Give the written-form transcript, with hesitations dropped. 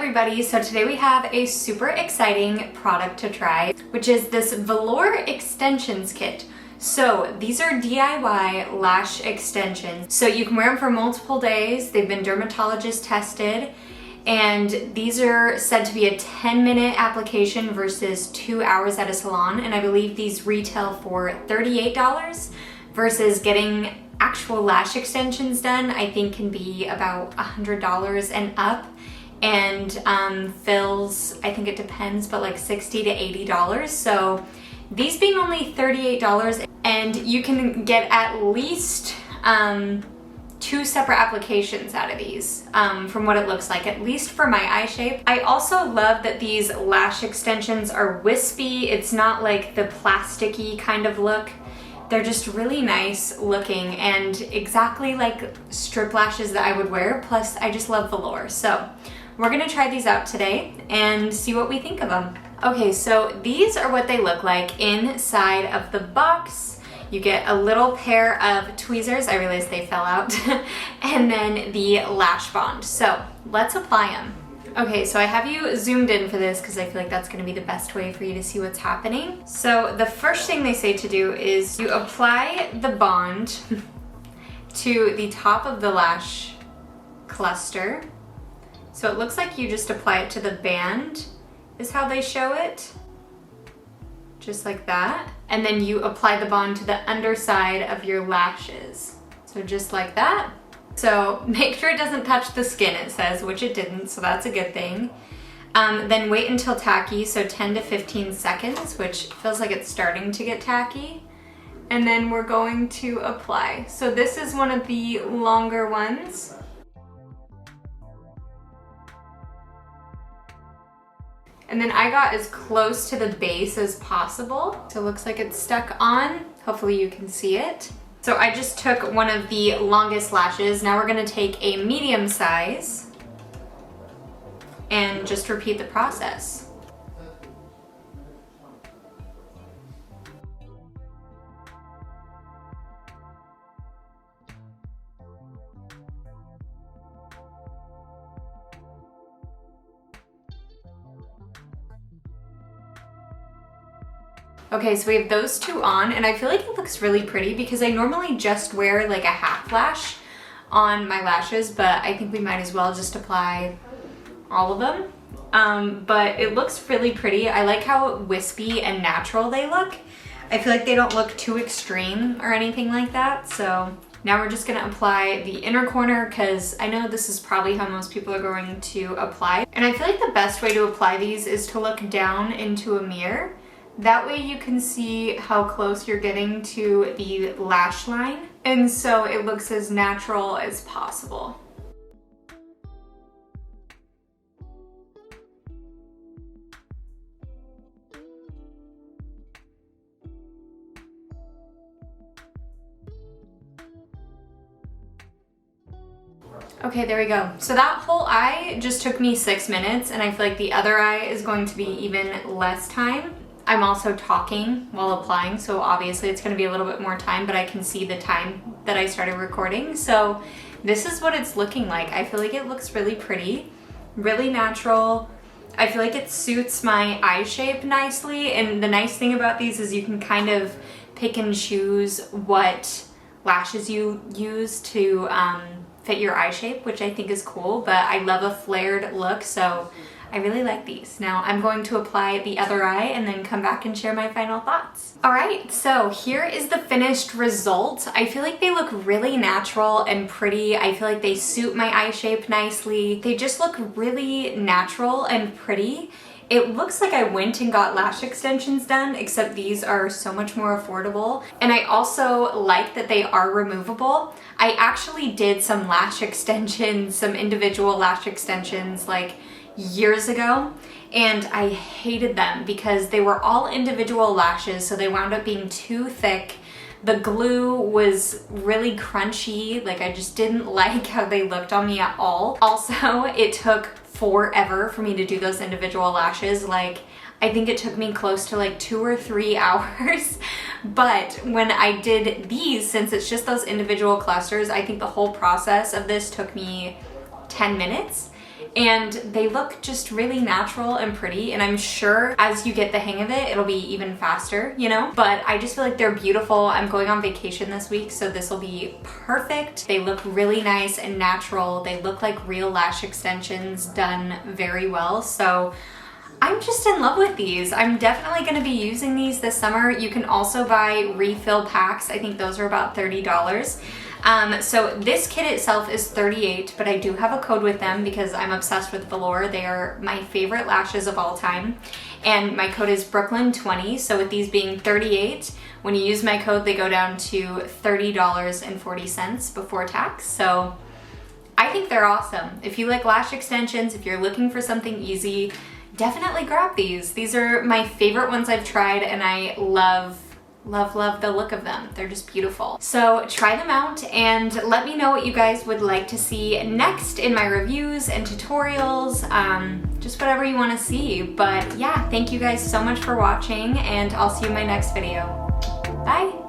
everybody, so today we have a super exciting product to try, which is this Velour Xtensions kit. So these are DIY lash extensions. So you can wear them for multiple days. They've been dermatologist tested, and these are said to be a 10-minute application versus 2 hours at a salon. And I believe these retail for $38 versus getting actual lash extensions done, I think can be about $100 and up. And fills, I think it depends, but like $60 to $80. So these being only $38, and you can get at least 2 separate applications out of these from what it looks like, at least for my eye shape. I also love that these lash extensions are wispy. It's not like the plasticky kind of look. They're just really nice looking and exactly like strip lashes that I would wear. Plus I just love velour. So we're gonna try these out today and see what we think of them. Okay, so these are what they look like inside of the box. You get a little pair of tweezers, I realized they fell out, and then the lash bond. So let's apply them. Okay, so I have you zoomed in for this because I feel like that's gonna be the best way for you to see what's happening. So the first thing they say to do is you apply the bond to the top of the lash cluster. So it looks like you just apply it to the band, is how they show it. Just like that. And then you apply the bond to the underside of your lashes. So just like that. So make sure it doesn't touch the skin, it says, which it didn't, so that's a good thing. Then wait until tacky, so 10 to 15 seconds, which feels like it's starting to get tacky. And then we're going to apply. So this is one of the longer ones. And then I got as close to the base as possible. So it looks like it's stuck on. Hopefully you can see it. So I just took one of the longest lashes. Now we're gonna take a medium size and just repeat the process. Okay, so we have those 2 on, and I feel like it looks really pretty because I normally just wear like a half lash on my lashes, but I think we might as well just apply all of them. But it looks really pretty. I like how wispy and natural they look. I feel like they don't look too extreme or anything like that. So now we're just gonna apply the inner corner because I know this is probably how most people are going to apply. And I feel like the best way to apply these is to look down into a mirror. That way you can see how close you're getting to the lash line, and so it looks as natural as possible. Okay, there we go. So that whole eye just took me 6 minutes, and I feel like the other eye is going to be even less time. I'm also talking while applying, so obviously it's gonna be a little bit more time, but I can see the time that I started recording. So this is what it's looking like. I feel like it looks really pretty, really natural. I feel like it suits my eye shape nicely, and the nice thing about these is you can kind of pick and choose what lashes you use to fit your eye shape, which I think is cool, but I love a flared look, so I really like these. Now I'm going to apply the other eye and then come back and share my final thoughts. All right, so here is the finished result. I feel like they look really natural and pretty. I feel like they suit my eye shape nicely. They just look really natural and pretty. It looks like I went and got lash extensions done, except these are so much more affordable. And I also like that they are removable. I actually did some lash extensions, some individual lash extensions like years ago, and I hated them because they were all individual lashes, so they wound up being too thick. The glue was really crunchy, like I just didn't like how they looked on me at all. Also, it took forever for me to do those individual lashes. Like, I think it took me close to like 2 or 3 hours. But when I did these, since it's just those individual clusters, I think the whole process of this took me 10 minutes. and they look just really natural and pretty, and I'm sure as you get the hang of it, it'll be even faster, you know? But I just feel like they're beautiful. I'm going on vacation this week, so this will be perfect. They look really nice and natural. They look like real lash extensions done very well, so I'm just in love with these. I'm definitely gonna be using these this summer. You can also buy refill packs. I think those are about $30. So this kit itself is $38, but I do have a code with them because I'm obsessed with Velour. They are my favorite lashes of all time. And my code is Brooklyn20. So with these being $38, when you use my code, they go down to $30.40 before tax. So I think they're awesome. If you like lash extensions, if you're looking for something easy, definitely grab these. These are my favorite ones I've tried, and I love the look of them. They're just beautiful. So try them out and let me know what you guys would like to see next in my reviews and tutorials, just whatever you want to see. But yeah, thank you guys so much for watching, and I'll see you in my next video. Bye!